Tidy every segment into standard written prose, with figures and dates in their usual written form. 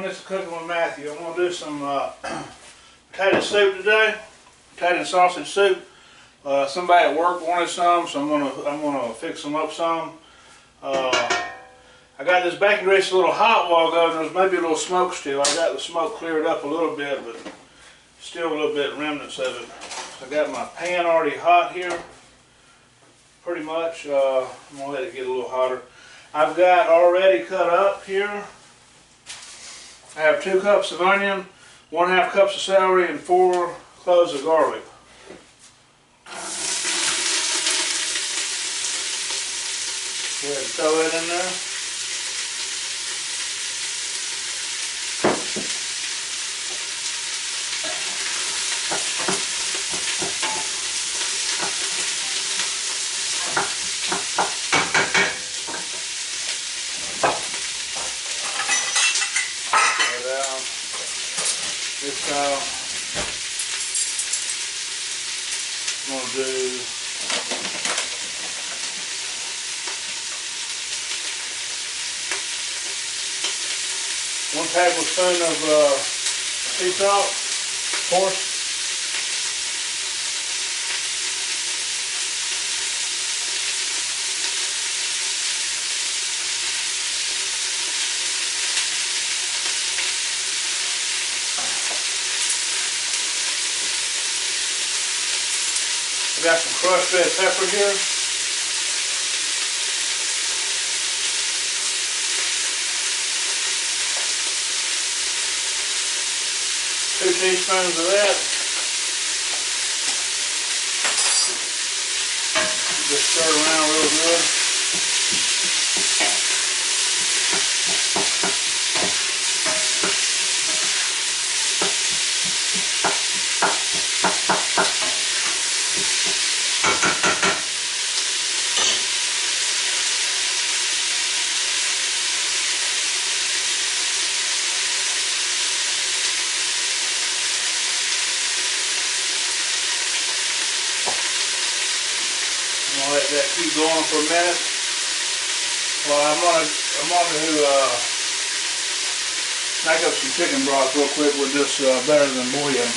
This is Cooking with Matthew. I'm going to do some potato soup today, potato and sausage soup. Somebody at work wanted some, so I'm gonna fix them up some. I got this bacon grease a little hot while ago, and there's maybe a little smoke still. I got the smoke cleared up a little bit, but still a little bit remnants of it. So I got my pan already hot here, pretty much. I'm gonna let it get a little hotter. I've got already cut up here. I have 2 cups of onion, 1/2 cups of celery, and 4 cloves of garlic. Go ahead and throw that in there. This I'm going to do 1 tablespoon of sea salt, of course. I got some crushed red pepper here. Two teaspoons of that. Just stir it around real good. I'm gonna let that keep going for a minute. Well, I'm gonna make up some chicken broth real quick with this better than bouillon.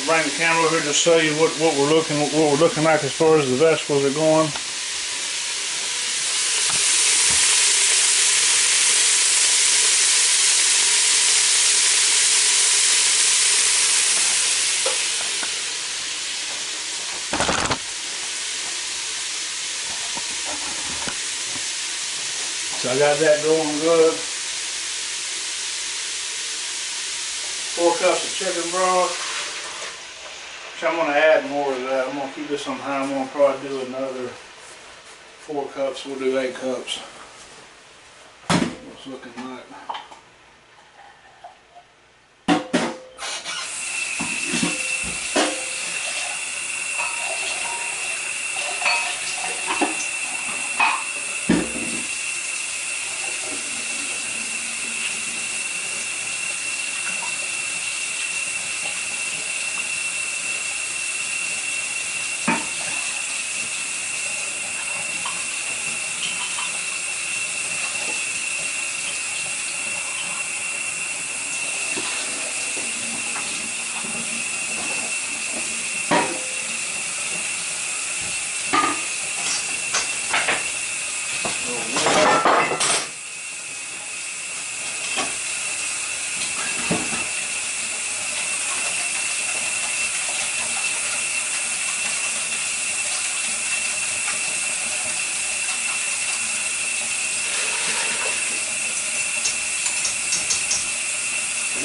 Bring the camera over here to show you what we're looking like as far as the vegetables are going. So I got that going good. 4 cups of chicken broth. I'm going to add more of that. I'm going to keep this on high. I'm going to probably do another 4 cups. We'll do 8 cups. What's looking like.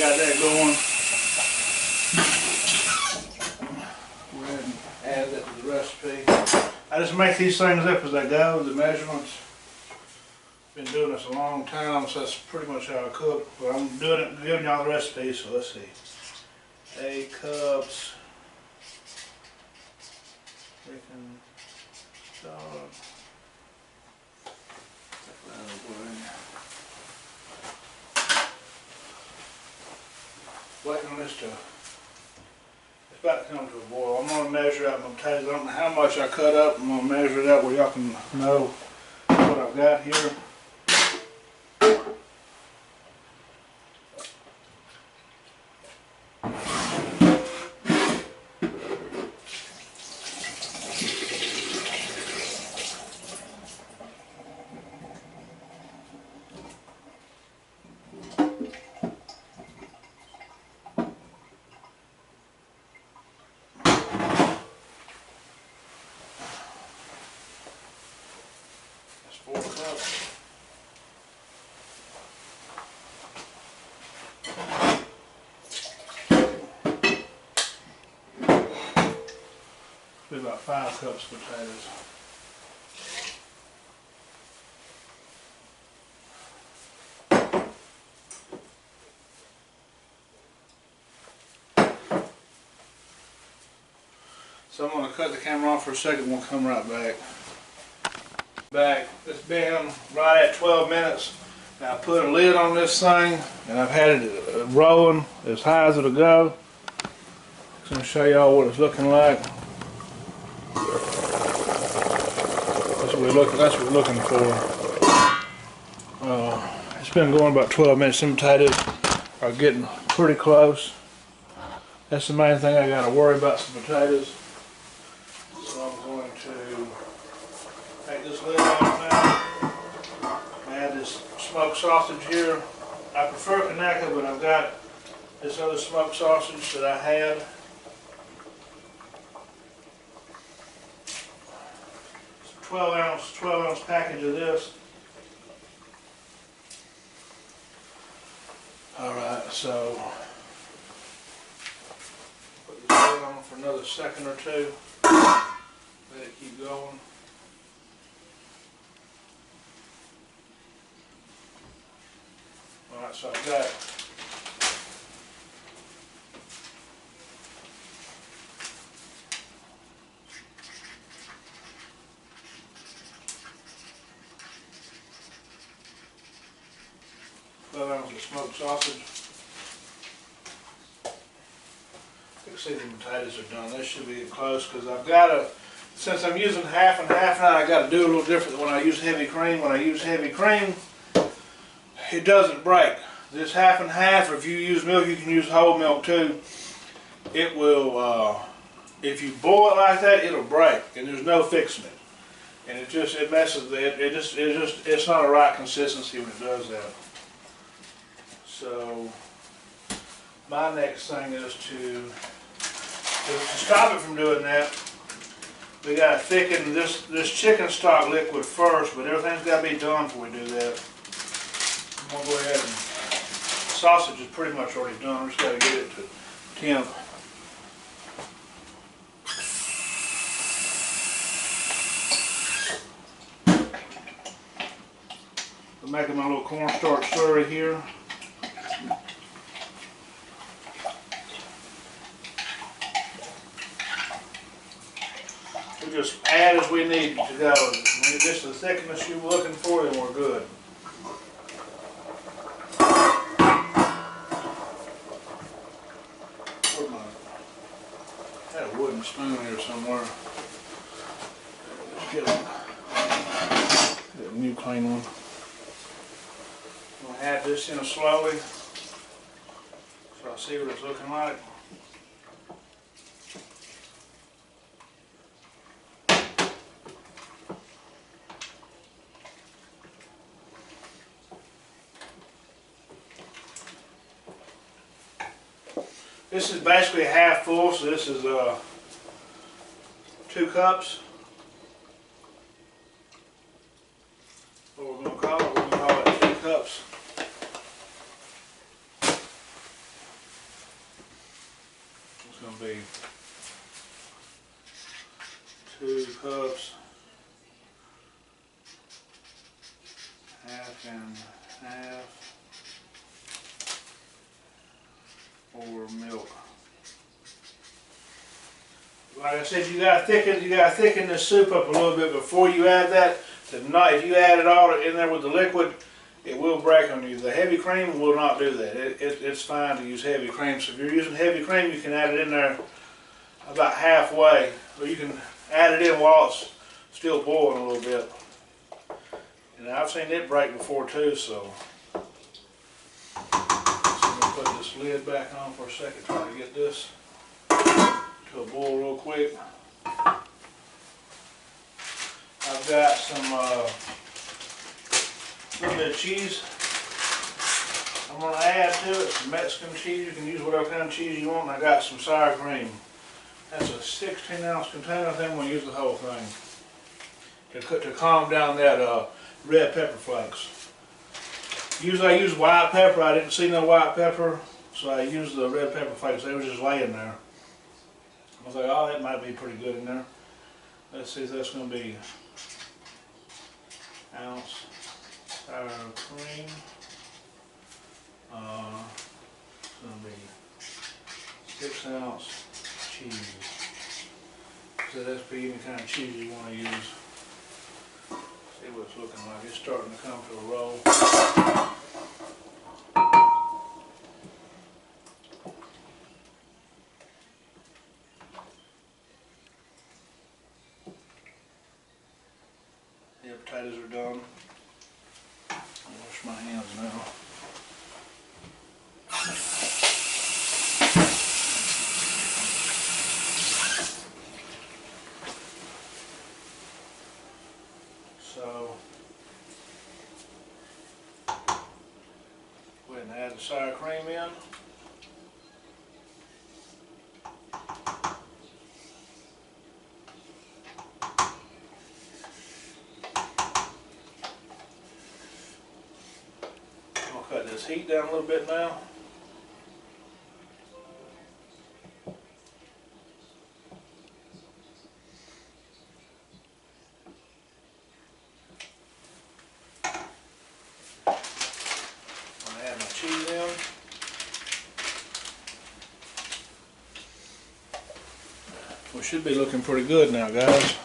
got that going. Go ahead and add that to the recipe. I just make these things up as I go, the measurements. Been doing this a long time, so that's pretty much how I cook. But I'm doing it, giving y'all the recipe, so let's see. 8 cups. Freaking dog. Waiting on this to, it's about to come to a boil. I'm going to measure out my potatoes. I don't know how much I cut up. I'm going to measure it out where y'all can know what I've got here. That's 4 cups. Be about 5 cups of potatoes. So I'm going to cut the camera off for a second. We'll come right back. It's been right at 12 minutes. Now I put a lid on this thing, and I've had it rolling as high as it'll go. I'm going to show y'all what it's looking like. That's what we're looking for. It's been going about 12 minutes. Some potatoes are getting pretty close. That's the main thing I got to worry about, some potatoes. So I'm going to take this lid off now. Add this smoked sausage here. I prefer Kanaka, but I've got this other smoked sausage that I had. 12 ounce package of this. Alright, so put this lid on for another second or two. Let it keep going. Alright, so I've got 12 ounces of smoked sausage. You can see the potatoes are done. This should be close because I've got to, since I'm using half and half now, I got to do a little different than when I use heavy cream. When I use heavy cream, it doesn't break. This half and half, or if you use milk, you can use whole milk too. It will, if you boil it like that, it'll break, and there's no fixing it. And it messes it's not a right consistency when it does that. So my next thing is to stop it from doing that. We got to thicken this chicken stock liquid first, but everything's got to be done before we do that. I'm gonna go ahead and sausage is pretty much already done. We just got to get it to temp. I'm making my little cornstarch slurry here. We just add as we need to go. When it gets to the thickness you're looking for, then we're good. I had a wooden spoon here somewhere. Let's get a new clean one. I'm going to add this in slowly so I see what it's looking like. This is basically half full, so this is 2 cups. What we're going to call it, 2 cups. be 2 cups, half and half, or milk. Like I said, you gotta thicken this soup up a little bit before you add that. If you add it all in there with the liquid, it will break on you. The heavy cream will not do that. It's fine to use heavy cream. So if you're using heavy cream, you can add it in there about halfway, or you can add it in while it's still boiling a little bit. And I've seen it break before too, so I'm going to put this lid back on for a second, try to get this to a boil real quick. I've got some little bit of cheese I'm going to add to it, some Mexican cheese. You can use whatever kind of cheese you want. And I got some sour cream. That's a 16-ounce container. I think I'm going to use the whole thing to calm down that red pepper flakes. Usually I use white pepper. I didn't see no white pepper, so I used the red pepper flakes. They were just laying there. I was like, oh, that might be pretty good in there. Let's see if that's going to be ounce sour cream. It's going to be 6-ounce cheese. So that's be any kind of cheese you want to use. See what it's looking like. It's starting to come to a roll. The potatoes are done. I'll wash my hands now. So, go ahead and add the sour cream in. I'll cut this heat down a little bit now. Cheese in. We should be looking pretty good now, guys.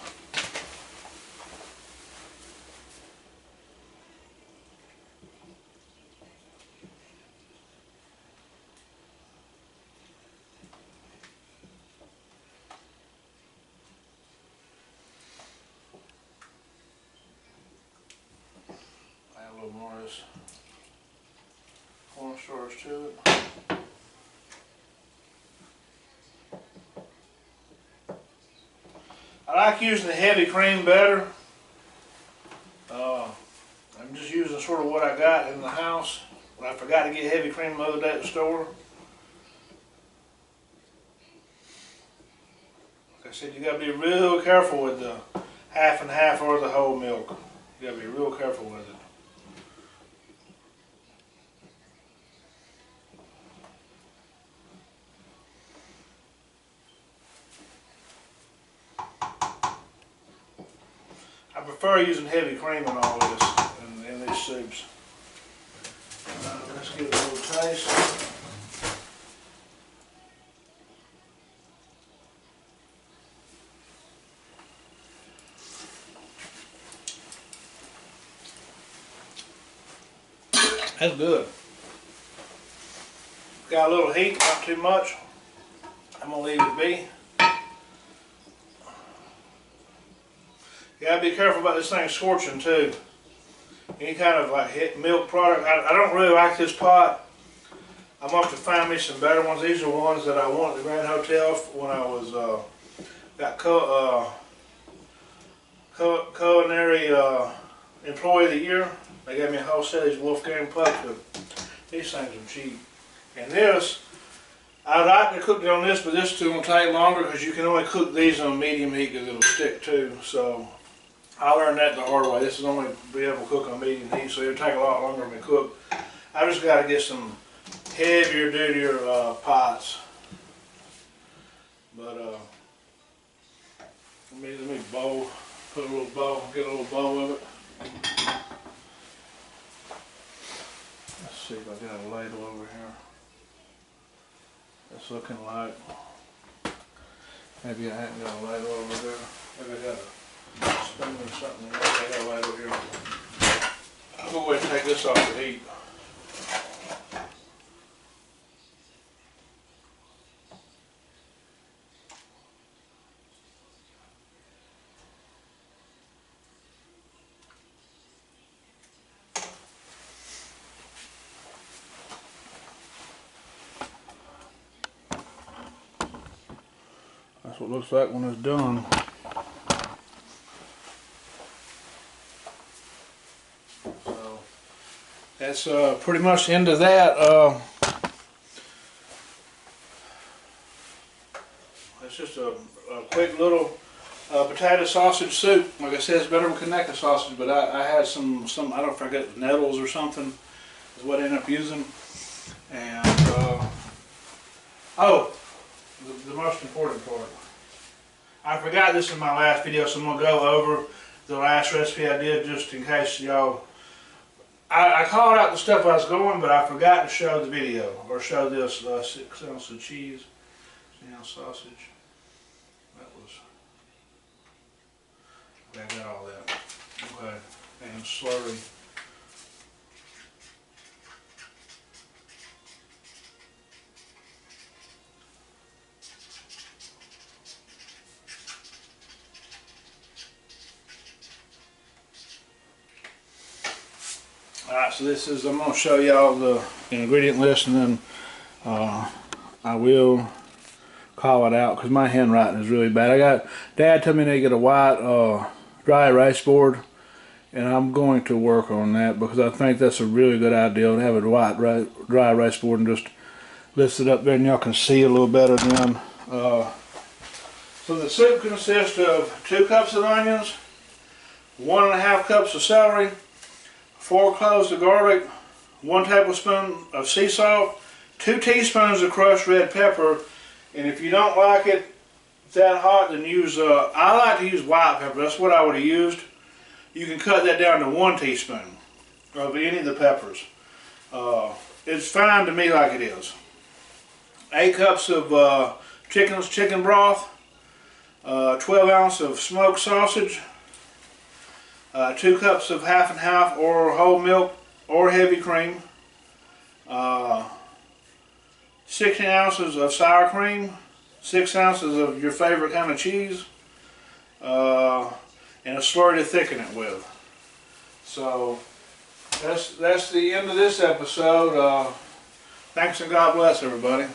Add a little more of this cornstarch to it. I like using the heavy cream better. I'm just using sort of what I got in the house. I forgot to get heavy cream the other day at the store. Like I said, you got to be real careful with the half and half or the whole milk. You got to be real careful with it. I prefer using heavy cream in all this, in these soups. Let's give it a little taste. That's good. Got a little heat, not too much. I'm going to leave it be. You gotta be careful about this thing scorching too. Any kind of like milk product. I don't really like this pot. I'm going to have to find me some better ones. These are ones that I wanted at the Grand Hotel when I was got culinary employee of the year. They gave me a whole set of these Wolfgang pucks, but these things are cheap. And this, I'd like to cook it on this, but this is going to take longer because you can only cook these on medium heat because it'll stick too. So I learned that the hard way. This is only be able to cook on medium heat, so it'll take a lot longer to cook. I just got to get some heavier, dudier pots. But let me bowl, put a little bowl, get a little bowl of it. Let's see if I got a ladle over here. It's looking like maybe I haven't got a ladle over there. Maybe I got a spoon or something. Maybe I got a ladle here. I'll go ahead and take this off the heat. That's what it looks like when it's done. So that's pretty much the end of that. It's just a quick little potato sausage soup. Like I said, it's better than Connecticut sausage, but I had some I don't forget nettles or something is what I ended up using. And oh, the most important part. I forgot this in my last video, so I'm going to go over the last recipe I did just in case y'all... I called out the stuff I was going, but I forgot to show the video, or show this 6 ounces of cheese, 6 ounce sausage. That was... I got all that. Okay, and slurry. Alright, so this is, I'm going to show y'all the ingredient list, and then I will call it out because my handwriting is really bad. Dad told me to get a white dry erase board, and I'm going to work on that because I think that's a really good idea to have a white dry erase board and just lift it up there and y'all can see a little better then. So the soup consists of 2 cups of onions, 1.5 cups of celery, 4 cloves of garlic, 1 tablespoon of sea salt, 2 teaspoons of crushed red pepper, and if you don't like it that hot, then use, I like to use white pepper, that's what I would have used. You can cut that down to 1 teaspoon of any of the peppers. It's fine to me like it is. 8 cups of chicken broth, 12 ounces of smoked sausage, 2 cups of half and half or whole milk or heavy cream, 16 ounces of sour cream, 6 ounces of your favorite kind of cheese, and a slurry to thicken it with. So that's the end of this episode. Thanks and God bless everybody.